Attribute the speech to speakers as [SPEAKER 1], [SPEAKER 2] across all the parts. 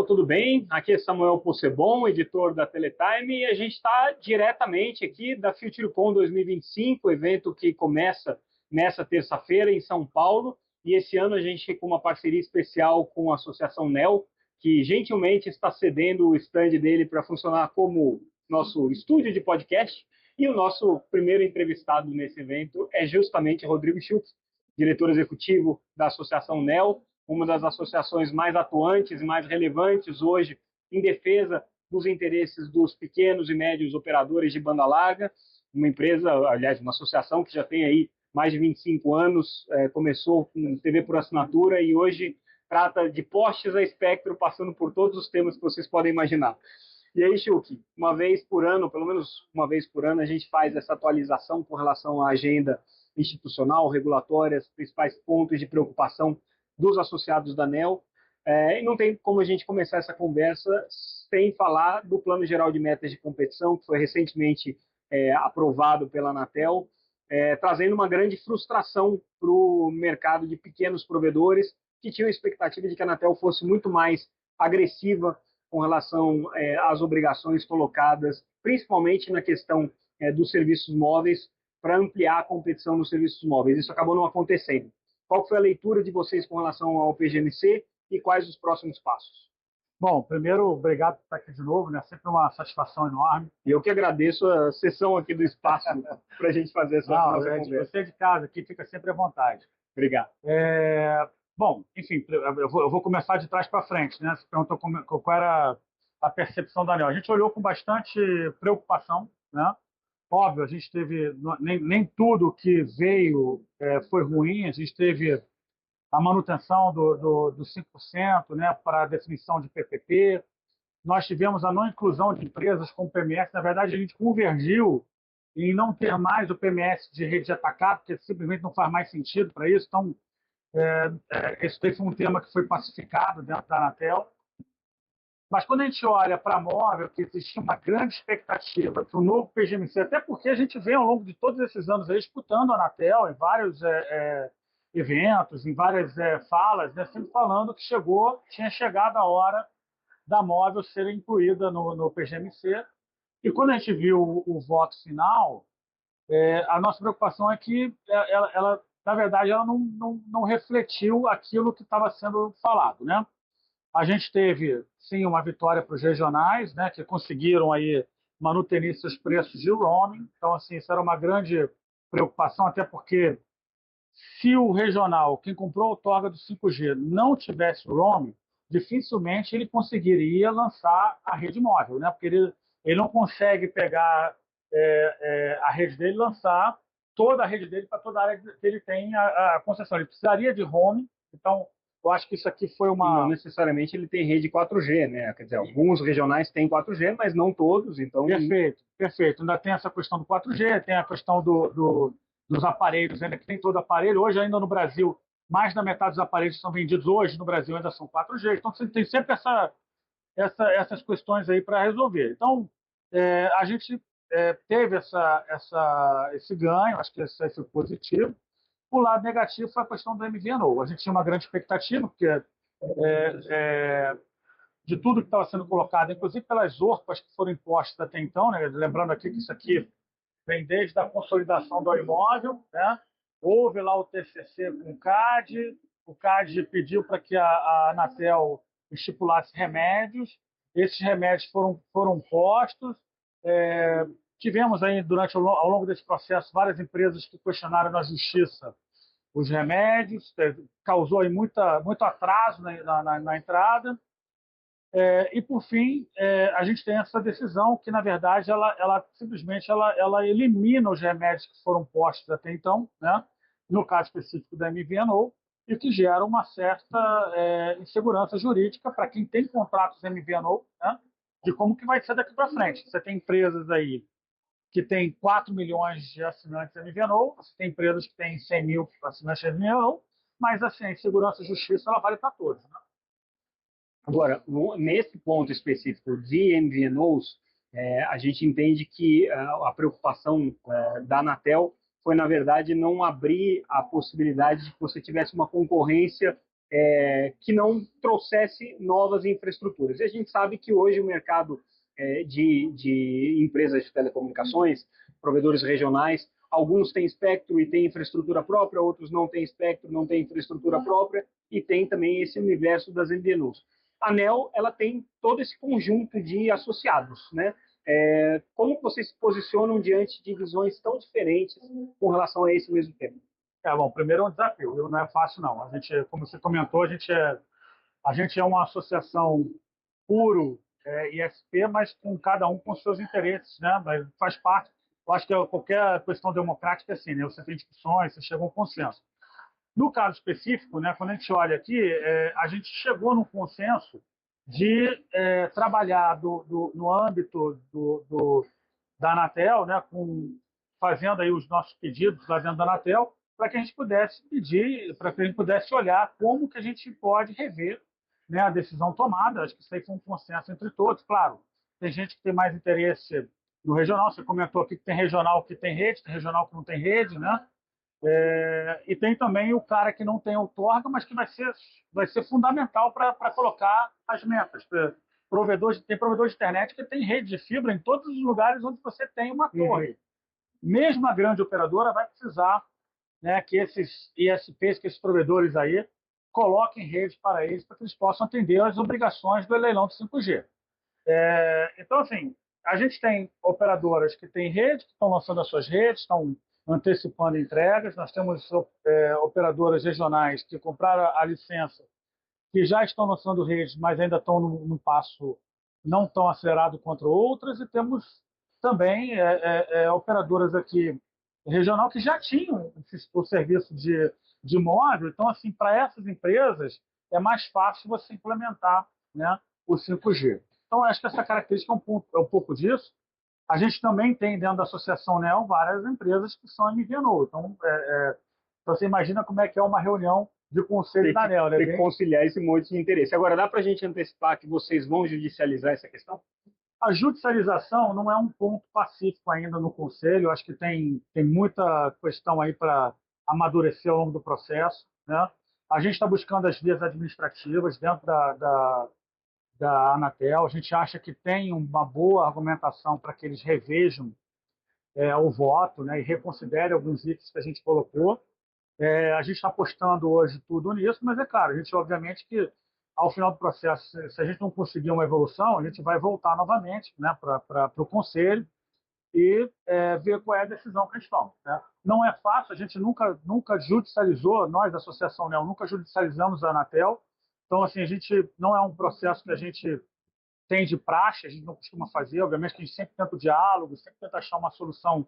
[SPEAKER 1] pessoal, tudo bem? Aqui é Samuel Possebon, editor da Teletime, e a gente está diretamente aqui da FutureCon 2025, evento que começa nessa terça-feira em São Paulo, e esse ano a gente com uma parceria especial com a Associação NEL, que gentilmente está cedendo o stand dele para funcionar como nosso estúdio de podcast, e o nosso primeiro entrevistado nesse evento é justamente Rodrigo Schultz, diretor executivo da Associação NEL, uma das associações mais atuantes e mais relevantes hoje em defesa dos interesses dos pequenos e médios operadores de banda larga, uma empresa, aliás, uma associação que já tem aí mais de 25 anos, começou com TV por assinatura e hoje trata de postes a espectro, passando por todos os temas que vocês podem imaginar. E aí, Shulk, uma vez por ano, pelo menos uma vez por ano, a gente faz essa atualização com relação à agenda institucional, regulatória, os principais pontos de preocupação dos associados da NEL, e não tem como a gente começar essa conversa sem falar do Plano Geral de Metas de Competição, que foi recentemente aprovado pela Anatel, trazendo uma grande frustração para o mercado de pequenos provedores que tinham a expectativa de que a Anatel fosse muito mais agressiva com relação às obrigações colocadas, principalmente na questão dos serviços móveis, para ampliar a competição nos serviços móveis. Isso acabou não acontecendo. Qual foi a leitura de vocês com relação ao PGMC e quais os próximos passos?
[SPEAKER 2] Bom, primeiro, obrigado por estar aqui de novo, né? Sempre uma satisfação enorme.
[SPEAKER 1] E eu que agradeço a sessão aqui do espaço para a gente fazer essa nossa conversa.
[SPEAKER 2] Você de casa aqui fica sempre à vontade.
[SPEAKER 1] Obrigado.
[SPEAKER 2] Bom, enfim, eu vou começar de trás para frente, né? Você perguntou qual era a percepção da ANEEL. A gente olhou com bastante preocupação, né? Óbvio, a gente teve, nem tudo que veio foi ruim, a gente teve a manutenção do 5%, né, para a definição de PPP, nós tivemos a não inclusão de empresas com PMS, na verdade a gente convergiu em não ter mais o PMS de rede de atacado, porque simplesmente não faz mais sentido para isso, então esse foi um tema que foi pacificado dentro da Anatel. Mas quando a gente olha para a móvel, que existia uma grande expectativa para o novo PGMC, até porque a gente vem ao longo de todos esses anos aí, disputando a Anatel em vários eventos, em várias falas, né, sempre falando que tinha chegado a hora da móvel ser incluída no PGMC. E quando a gente viu o voto final, a nossa preocupação é que ela na verdade, ela não refletiu aquilo que estava sendo falado, né? A gente teve, sim, uma vitória para os regionais, né, que conseguiram aí manter seus preços de roaming. Então, assim, isso era uma grande preocupação, até porque se o regional, quem comprou a outorga do 5G, não tivesse roaming, dificilmente ele conseguiria lançar a rede móvel, né? Porque ele não consegue pegar a rede dele e lançar toda a rede dele para toda a área que ele tem a concessão. Ele precisaria de roaming, então eu acho que isso aqui foi uma...
[SPEAKER 1] Não necessariamente ele tem rede 4G, né? Quer dizer, alguns regionais têm 4G, mas não todos, então...
[SPEAKER 2] Perfeito. Ainda tem essa questão do 4G, tem a questão dos aparelhos, ainda que tem todo aparelho. Hoje, ainda no Brasil, mais da metade dos aparelhos que são vendidos hoje no Brasil ainda são 4G. Então, você tem sempre essas questões aí para resolver. Então, a gente teve esse ganho, acho que esse foi positivo. O lado negativo foi a questão do MVNO. A gente tinha uma grande expectativa, porque de tudo que estava sendo colocado, inclusive pelas ORPAs que foram impostas até então, né? Lembrando aqui que isso aqui vem desde a consolidação do imóvel, né? Houve lá o TCC com o CAD pediu para que a Anatel estipulasse remédios, esses remédios foram postos, tivemos aí, ao longo desse processo, várias empresas que questionaram na justiça os remédios, causou aí muito atraso na entrada. E, por fim, a gente tem essa decisão que, na verdade, ela simplesmente ela elimina os remédios que foram postos até então, né? No caso específico da MVNO, e que gera uma certa insegurança jurídica para quem tem contratos MVNO, né? De como que vai ser daqui para frente. Você tem empresas aí que têm 4 milhões de assinantes MVNO, você tem empresas que têm 100 mil assinantes MVNO, mas assim, a insegurança e justiça ela vale para todos, né?
[SPEAKER 1] Agora, nesse ponto específico de MVNOs, a gente entende que a preocupação da Anatel foi, na verdade, não abrir a possibilidade de que você tivesse uma concorrência que não trouxesse novas infraestruturas. E a gente sabe que hoje o mercado de empresas de telecomunicações, provedores regionais, alguns têm espectro e têm infraestrutura própria, outros não têm espectro, não têm infraestrutura própria, e tem também esse universo das MVNOs. A ANEEL, ela tem todo esse conjunto de associados, né? Como vocês se posicionam diante de visões tão diferentes com relação a esse mesmo tema?
[SPEAKER 2] Bom, primeiro é um desafio, não é fácil não. A gente, como você comentou, a gente é uma associação puro ISP, mas com cada um com seus interesses, né? Mas faz parte. Eu acho que qualquer questão democrática é assim, né? Você tem discussões, você chega a um consenso. No caso específico, né, quando a gente olha aqui, a gente chegou num consenso de trabalhar no âmbito da Anatel, né, fazendo aí os nossos pedidos lá dentro da Anatel, para que a gente pudesse pedir, para que a gente pudesse olhar como que a gente pode rever, né, a decisão tomada. Acho que isso aí foi um consenso entre todos. Claro, tem gente que tem mais interesse no regional. Você comentou aqui que tem regional que tem rede, tem regional que não tem rede, né? E tem também o cara que não tem outorga, mas que vai ser fundamental para colocar as metas. Tem provedor de internet que tem rede de fibra em todos os lugares onde você tem uma torre. Mesmo a grande operadora vai precisar, né, que esses ISPs, que esses provedores aí, coloquem redes para eles, para que eles possam atender às obrigações do leilão de 5G. Então, assim, a gente tem operadoras que têm rede, que estão lançando as suas redes, estão antecipando entregas. Nós temos operadoras regionais que compraram a licença, que já estão lançando redes, mas ainda estão num passo não tão acelerado quanto outras. E temos também operadoras aqui regional que já tinham o serviço de móvel. Então, assim, para essas empresas é mais fácil você implementar, né, o 5G. Então, acho que essa característica é um pouco disso. A gente também tem dentro da Associação NEL várias empresas que são MVNO. Então, você imagina como é que é uma reunião de conselho da NEL, né?
[SPEAKER 1] Tem que conciliar esse monte de interesse. Agora, dá para a gente antecipar que vocês vão judicializar essa questão?
[SPEAKER 2] A judicialização não é um ponto pacífico ainda no conselho. Eu acho que tem muita questão aí para amadurecer ao longo do processo, né? A gente está buscando as vias administrativas dentro da Anatel. A gente acha que tem uma boa argumentação para que eles revejam o voto, né, e reconsiderem alguns itens que a gente colocou. A gente está apostando hoje tudo nisso, mas é claro, a gente obviamente que ao final do processo, se a gente não conseguir uma evolução, a gente vai voltar novamente, né, para o Conselho e ver qual é a decisão que eles tomam, né? Não é fácil, a gente nunca judicializou, nós da Associação NEL, nunca judicializamos a Anatel. Então, assim, a gente não é um processo que a gente tem de praxe, a gente não costuma fazer. Obviamente que a gente sempre tenta o diálogo, sempre tenta achar uma solução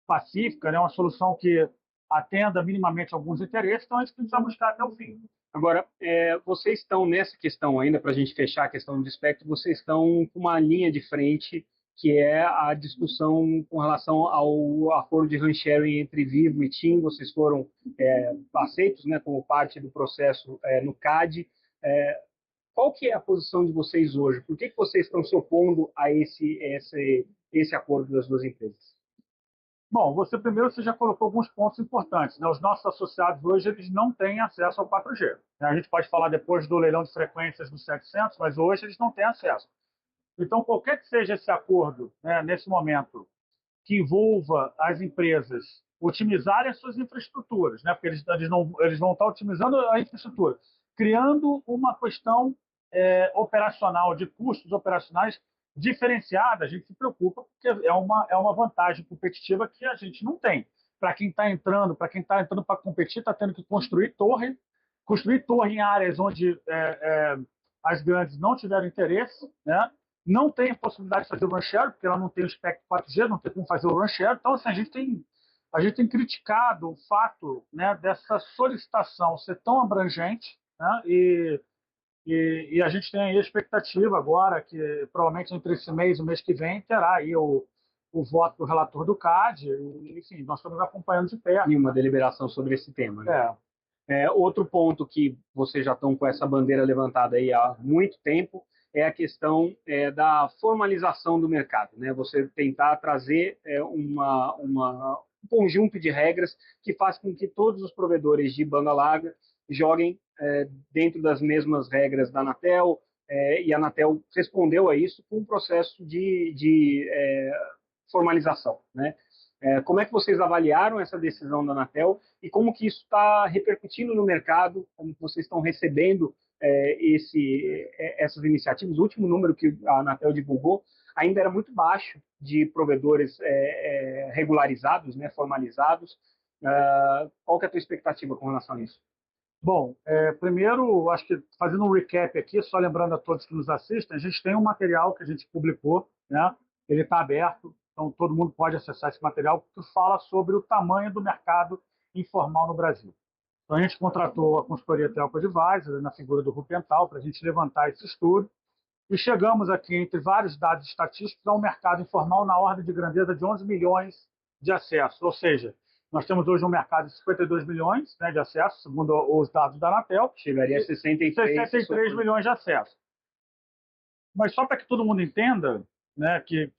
[SPEAKER 2] pacífica, né? Uma solução que atenda minimamente alguns interesses, então a gente precisa buscar até o fim.
[SPEAKER 1] Agora, vocês estão nessa questão ainda, para a gente fechar a questão do espectro, vocês estão com uma linha de frente que é a discussão com relação ao acordo de RAN-sharing entre Vivo e TIM. Vocês foram aceitos, né, como parte do processo no CAD. Qual que é a posição de vocês hoje? Por que vocês estão se opondo a esse acordo das duas empresas?
[SPEAKER 2] Bom, você já colocou alguns pontos importantes, né? Os nossos associados hoje eles não têm acesso ao 4G. A gente pode falar depois do leilão de frequências do 700, mas hoje eles não têm acesso. Então, qualquer que seja esse acordo, né, nesse momento, que envolva as empresas otimizarem as suas infraestruturas, né, porque eles vão estar otimizando a infraestrutura, criando uma questão operacional, de custos operacionais diferenciada, a gente se preocupa, porque é uma vantagem competitiva que a gente não tem. Para quem está entrando para competir, está tendo que construir torre em áreas onde as grandes não tiveram interesse, né? Não tem possibilidade de fazer o RAN-sharing, porque ela não tem o espectro 4G, não tem como fazer o RAN-sharing. Então, assim, a gente tem criticado o fato, né, dessa solicitação ser tão abrangente, né, e a gente tem aí a expectativa agora que provavelmente entre esse mês e o mês que vem terá aí o voto do relator do CAD. E, enfim, nós estamos acompanhando de perto.
[SPEAKER 1] E uma deliberação sobre esse tema, né? Outro ponto que vocês já estão com essa bandeira levantada aí há muito tempo é a questão da formalização do mercado, né? Você tentar trazer um conjunto de regras que faz com que todos os provedores de banda larga joguem dentro das mesmas regras da Anatel, e a Anatel respondeu a isso com um processo de formalização, né? Como é que vocês avaliaram essa decisão da Anatel e como que isso está repercutindo no mercado, como que vocês estão recebendo essas iniciativas? O último número que a Anatel divulgou ainda era muito baixo de provedores regularizados, né, formalizados. Qual que é a tua expectativa com relação a isso?
[SPEAKER 2] Bom, primeiro, acho que fazendo um recap aqui, só lembrando a todos que nos assistem, a gente tem um material que a gente publicou, né? Ele está aberto, então todo mundo pode acessar esse material, que fala sobre o tamanho do mercado informal no Brasil. Então a gente contratou a consultoria Telco Advisor, na figura do Rupental, para a gente levantar esse estudo, e chegamos aqui, entre vários dados estatísticos, a um mercado informal na ordem de grandeza de 11 milhões de acessos, ou seja, nós temos hoje um mercado de 52 milhões, né, de acessos, segundo os dados da Anatel.
[SPEAKER 1] Chegaria a 63
[SPEAKER 2] milhões de acessos. Mas só para que todo mundo entenda, né, que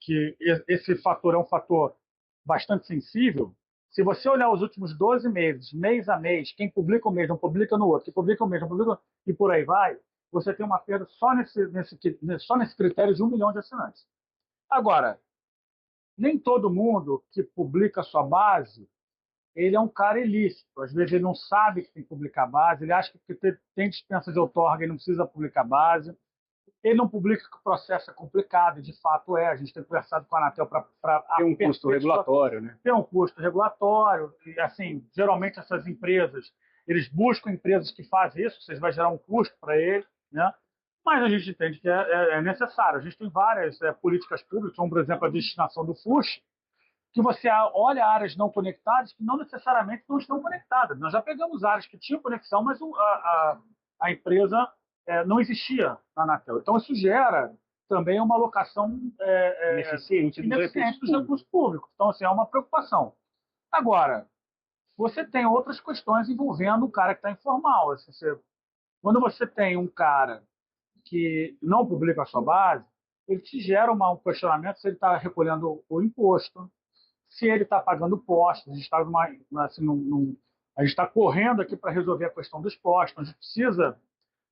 [SPEAKER 2] esse fator é um fator bastante sensível, se você olhar os últimos 12 meses, mês a mês, quem publica um mês, não publica no outro, quem publica um mês, não publica e por aí vai, você tem uma perda só nesse critério de 1 milhão de assinantes. Agora, nem todo mundo que publica a sua base ele é um cara ilícito. Às vezes ele não sabe que tem que publicar base, ele acha que porque tem dispensa de outorga e não precisa publicar base. Ele não publica que o processo é complicado, e de fato é. A gente tem conversado com a Anatel para...
[SPEAKER 1] Tem um custo regulatório, né?
[SPEAKER 2] Tem um custo regulatório. E, assim, geralmente essas empresas, eles buscam empresas que fazem isso, ou seja, vai gerar um custo para ele, né? Mas a gente entende que é necessário. A gente tem várias políticas públicas, como, por exemplo, a destinação do FUSH, que você olha áreas não conectadas que não necessariamente não estão conectadas. Nós já pegamos áreas que tinham conexão, mas a empresa não existia na Anatel. Então, isso gera também uma alocação
[SPEAKER 1] ineficiente
[SPEAKER 2] dos recursos públicos. Então, assim, é uma preocupação. Agora, você tem outras questões envolvendo o cara que está informal. Assim, quando você tem um cara que não publica a sua base, ele te gera um questionamento se ele está recolhendo o imposto, se ele está pagando postos. A gente está a gente está correndo aqui para resolver a questão dos postos. A gente precisa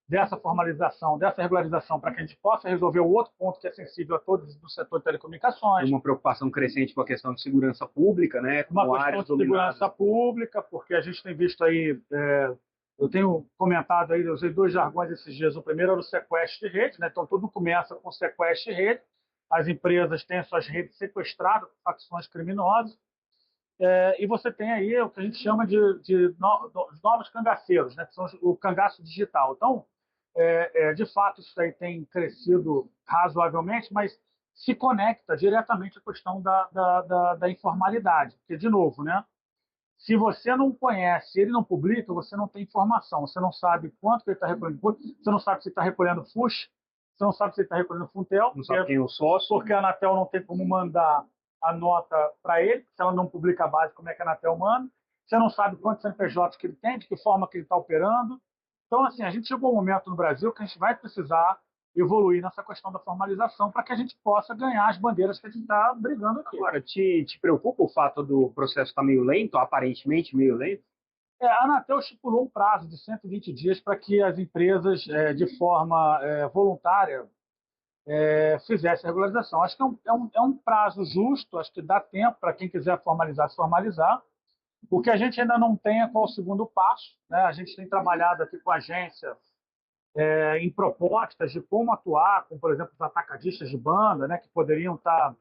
[SPEAKER 2] dessa formalização, dessa regularização, para que a gente possa resolver o outro ponto que é sensível a todos do setor de telecomunicações.
[SPEAKER 1] Uma preocupação crescente com a questão de segurança pública, né?
[SPEAKER 2] Uma questão de segurança pública, porque a gente tem visto aí, eu tenho comentado aí, eu usei 2 jargões esses dias. O primeiro era o sequestro de rede, né? Então tudo começa com sequestro de rede. As empresas têm as suas redes sequestradas por facções criminosas, e você tem aí o que a gente chama de novos cangaceiros, né, que são o cangaço digital. Então, de fato, isso aí tem crescido razoavelmente, mas se conecta diretamente à questão da informalidade. Porque, de novo, né, se você não conhece, ele não publica, você não tem informação, você não sabe quanto que ele está recolhendo, você não sabe se está recolhendo FUSH, você não sabe se ele está recolhendo Funtel,
[SPEAKER 1] não sabe quem é o sócio,
[SPEAKER 2] porque a Anatel não tem como mandar a nota para ele, se ela não publica a base, como é que a Anatel manda? Você não sabe quantos CNPJs que ele tem, de que forma que ele está operando. Então, assim, a gente chegou a um momento no Brasil que a gente vai precisar evoluir nessa questão da formalização para que a gente possa ganhar as bandeiras que a gente está brigando aqui.
[SPEAKER 1] Agora, te preocupa o fato do processo estar meio lento, aparentemente meio lento?
[SPEAKER 2] A Anatel estipulou um prazo de 120 dias para que as empresas, de forma voluntária, fizessem a regularização. Acho que é um prazo justo, acho que dá tempo para quem quiser formalizar, se formalizar. O que a gente ainda não tem é qual o segundo passo, né? A gente tem trabalhado aqui com a agência em propostas de como atuar com, por exemplo, os atacadistas de banda, né, que poderiam estar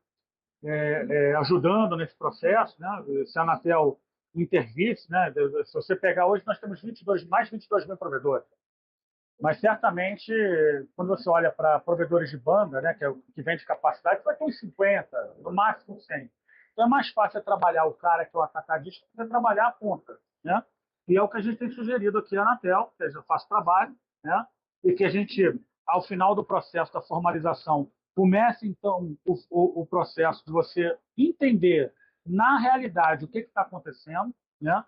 [SPEAKER 2] ajudando nesse processo, né? Se a Anatel intervisse, né? Se você pegar hoje, nós temos mais de 22 mil provedores. Mas certamente, quando você olha para provedores de banda, né, que vende capacidade, você vai ter uns 50, no máximo 100. Então é mais fácil trabalhar o cara que é o atacadista do que trabalhar a ponta, né? E é o que a gente tem sugerido aqui na Anatel, que eu faço trabalho, né? E que a gente, ao final do processo da formalização, comece então o processo de você entender na realidade o que está acontecendo, né?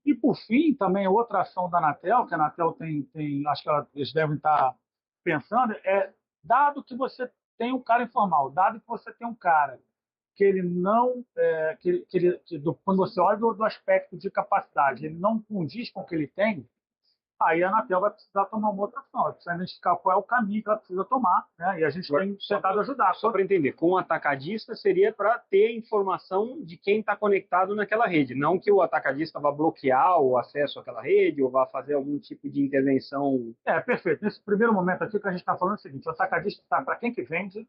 [SPEAKER 2] E, por fim, também outra ação da Anatel, que a Anatel tem acho que eles devem estar pensando, dado que você tem um cara informal, dado que você tem um cara que ele não, quando você olha do aspecto de capacidade, ele não condiz com o que ele tem, aí a Anatel vai precisar tomar uma outra ação, vai precisar identificar qual é o caminho que ela precisa tomar, né? E a gente tem tentado ajudar.
[SPEAKER 1] Só para entender, com o atacadista seria para ter informação de quem está conectado naquela rede, não que o atacadista vá bloquear o acesso àquela rede ou vá fazer algum tipo de intervenção.
[SPEAKER 2] Perfeito. Nesse primeiro momento aqui, o que a gente está falando é o seguinte: o atacadista está para quem que vende.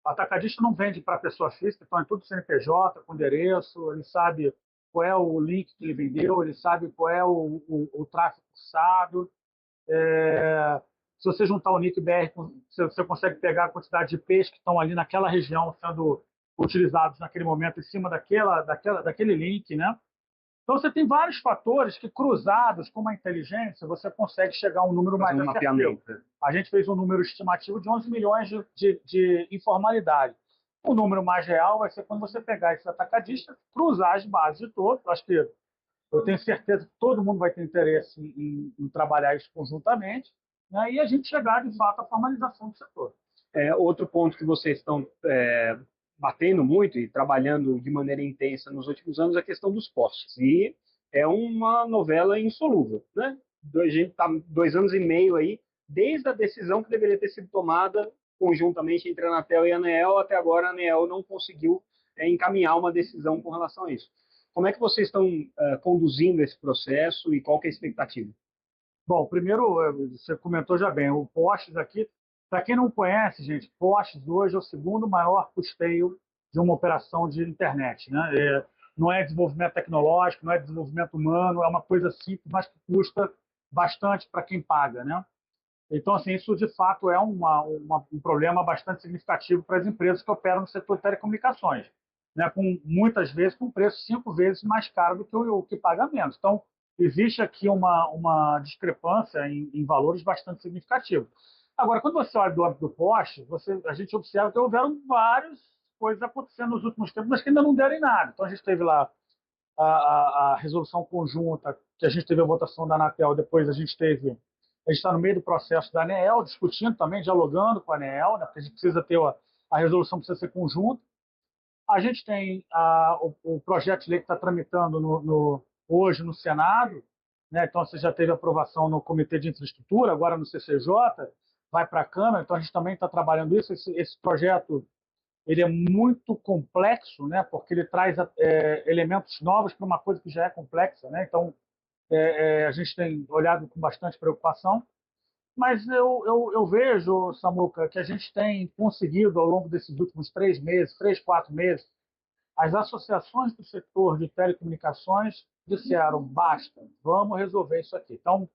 [SPEAKER 2] O atacadista não vende para pessoa física, então é tudo CNPJ, com endereço, ele sabe qual é o link que ele vendeu, ele sabe qual é o tráfego cursado. Se você juntar o NIC BR, você consegue pegar a quantidade de peixes que estão ali naquela região sendo utilizados naquele momento em cima daquele link, né? Então você tem vários fatores que, cruzados com uma inteligência, você consegue chegar a um número mais assertivo. A gente fez um número estimativo de 11 milhões de informalidade. O número mais real vai ser quando você pegar esses atacadistas, cruzar as bases de todos. Acho que eu tenho certeza que todo mundo vai ter interesse em trabalhar isso conjuntamente, né? E a gente chegar, de fato, à formalização do setor.
[SPEAKER 1] Outro ponto que vocês estão batendo muito e trabalhando de maneira intensa nos últimos anos é a questão dos postes. E é uma novela insolúvel, né? A gente está 2 anos e meio aí, desde a decisão que deveria ter sido tomada conjuntamente entre a Anatel e a ANEEL, até agora a ANEEL não conseguiu encaminhar uma decisão com relação a isso. Como é que vocês estão conduzindo esse processo e qual que é a expectativa?
[SPEAKER 2] Bom, primeiro, você comentou já bem, o postes aqui, para quem não conhece, gente, postes hoje é o segundo maior custeio de uma operação de internet, né? Não é desenvolvimento tecnológico, não é desenvolvimento humano, é uma coisa simples, mas que custa bastante para quem paga, né? Então, assim, isso de fato é um problema bastante significativo para as empresas que operam no setor de telecomunicações, né? Muitas vezes com preço 5 vezes mais caro do que o que paga menos. Então, existe aqui uma discrepância em valores bastante significativos. Agora, quando você olha do âmbito do poste, a gente observa que houveram várias coisas acontecendo nos últimos tempos, mas que ainda não deram em nada. Então, a gente teve lá a resolução conjunta, que a gente teve a votação da Anatel, depois a gente está no meio do processo da ANEEL, discutindo também, dialogando com a ANEEL, né, porque a gente precisa ter a resolução precisa ser conjunta. A gente tem o projeto de lei que está tramitando hoje no Senado, né? Então você já teve aprovação no Comitê de Infraestrutura, agora no CCJ, vai para a Câmara, então a gente também está trabalhando isso. Esse projeto ele é muito complexo, né? Porque ele traz elementos novos para uma coisa que já é complexa, né? Então a gente tem olhado com bastante preocupação. Mas eu vejo, Samuca, que a gente tem conseguido, ao longo desses últimos 3 meses, 3, 4 meses, as associações do setor de telecomunicações disseram, basta, vamos resolver isso aqui. Então,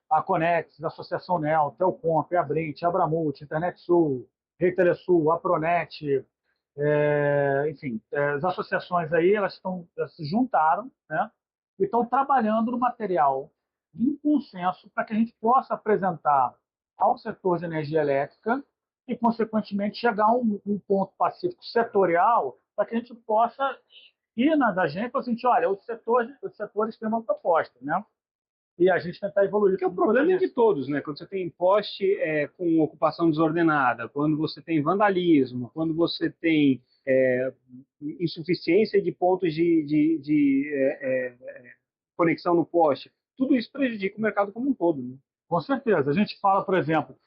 [SPEAKER 2] a Conex, a Associação NEL, Telcomp, a Abrint, a Abramult, Internet Sul, Rede Telesul, a Pronet, enfim, as associações aí, elas se juntaram, né, e estão trabalhando no material em consenso para que a gente possa apresentar ao setor de energia elétrica e, consequentemente, chegar a um ponto pacífico setorial para que a gente possa ir da gente e falar assim, olha, os setores têm uma proposta, né? E a gente tentar evoluir.
[SPEAKER 1] Porque o problema é de todos, né? Quando você tem poste com ocupação desordenada, quando você tem vandalismo, quando você tem insuficiência de pontos de conexão no poste, tudo isso prejudica o mercado como um todo, né?
[SPEAKER 2] Com certeza. A gente fala, por exemplo,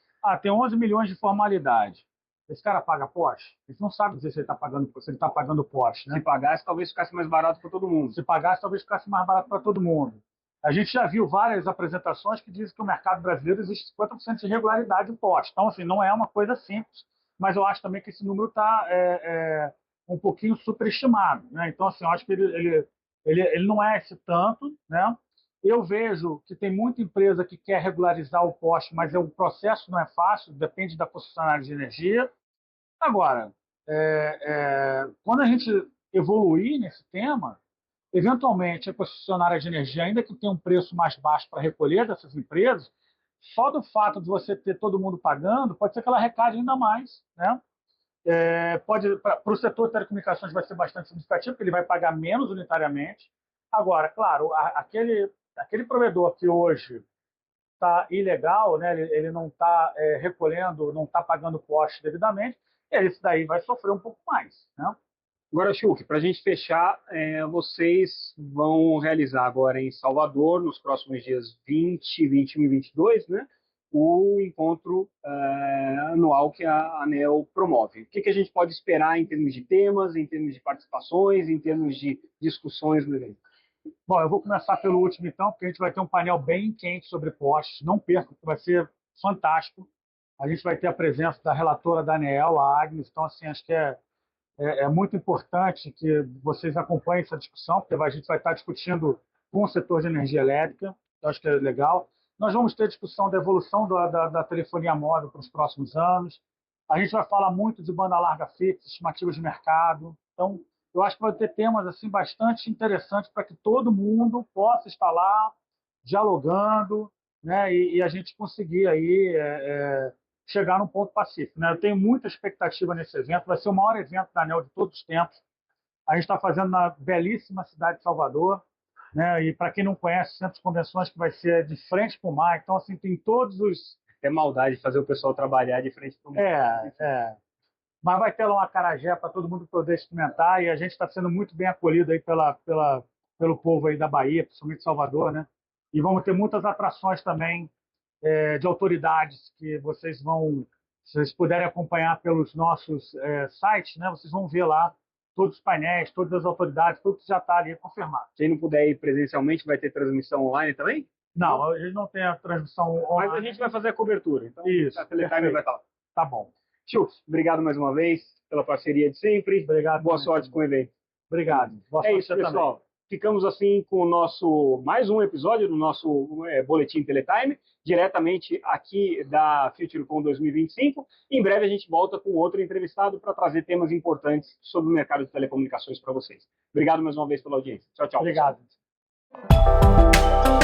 [SPEAKER 2] tem 11 milhões de formalidade. Esse cara paga poste? A gente não sabe dizer se ele está pagando poste, né?
[SPEAKER 1] Se pagasse, talvez ficasse mais barato para todo mundo.
[SPEAKER 2] Se pagasse, talvez ficasse mais barato para todo mundo. A gente já viu várias apresentações que dizem que no mercado brasileiro existe 50% de irregularidade em poste. Então, assim, não é uma coisa simples, mas eu acho também que esse número está um pouquinho superestimado, né? Então, assim, eu acho que ele não é esse tanto, né? Eu vejo que tem muita empresa que quer regularizar o poste, mas o processo não é fácil, depende da concessionária de energia. Agora, quando a gente evoluir nesse tema, eventualmente a concessionária de energia, ainda que tenha um preço mais baixo para recolher dessas empresas, só do fato de você ter todo mundo pagando, pode ser que ela arrecade ainda mais, né? Para o setor de telecomunicações vai ser bastante significativo, porque ele vai pagar menos unitariamente. Agora, claro, aquele provedor que hoje está ilegal, né, ele não está recolhendo, não está pagando poste devidamente, esse daí vai sofrer um pouco mais, né?
[SPEAKER 1] Agora, Chuck, para a gente fechar, vocês vão realizar agora em Salvador, nos próximos dias 20, 21 e 22, né, o encontro anual que a ANEEL promove. O que a gente pode esperar em termos de temas, em termos de participações, em termos de discussões no evento?
[SPEAKER 2] Bom, eu vou começar pelo último, então, porque a gente vai ter um painel bem quente sobre postes. Não perca, vai ser fantástico. A gente vai ter a presença da relatora da ANEEL, a Agnes. Então, assim, acho que é muito importante que vocês acompanhem essa discussão, porque a gente vai estar discutindo com o setor de energia elétrica. Eu acho que é legal. Nós vamos ter discussão da evolução da telefonia móvel para os próximos anos. A gente vai falar muito de banda larga fixa, estimativas de mercado. Então, eu acho que vai ter temas assim bastante interessantes para que todo mundo possa estar lá dialogando, né, e a gente conseguir aí chegar num ponto pacífico, né? Eu tenho muita expectativa nesse evento. Vai ser o maior evento da ANEEL de todos os tempos. A gente está fazendo na belíssima cidade de Salvador, né? E para quem não conhece, o Centro de Convenções que vai ser de frente para o mar. Então, assim, tem todos os...
[SPEAKER 1] É maldade fazer o pessoal trabalhar de frente para o mar.
[SPEAKER 2] Mas vai ter lá uma acarajé para todo mundo poder experimentar, e a gente está sendo muito bem acolhido aí pelo povo aí da Bahia, principalmente Salvador, né? E vamos ter muitas atrações também de autoridades que vocês vão, se vocês puderem acompanhar pelos nossos sites, né? Vocês vão ver lá todos os painéis, todas as autoridades, tudo que já está ali confirmado.
[SPEAKER 1] Quem não puder ir presencialmente, vai ter transmissão online também?
[SPEAKER 2] Não, a gente não tem a transmissão online.
[SPEAKER 1] Mas a gente vai fazer a cobertura, então
[SPEAKER 2] isso,
[SPEAKER 1] a Teletime vai estar lá.
[SPEAKER 2] Tá bom.
[SPEAKER 1] Chuck, obrigado mais uma vez pela parceria de sempre.
[SPEAKER 2] Obrigado.
[SPEAKER 1] Boa sorte com o evento.
[SPEAKER 2] Obrigado. Boa sorte
[SPEAKER 1] isso, pessoal. Também. Ficamos assim com o nosso mais um episódio do nosso Boletim Teletime, diretamente aqui da FutureCon 2025. Em breve a gente volta com outro entrevistado para trazer temas importantes sobre o mercado de telecomunicações para vocês. Obrigado mais uma vez pela audiência. Tchau, tchau.
[SPEAKER 2] Obrigado. Pessoal.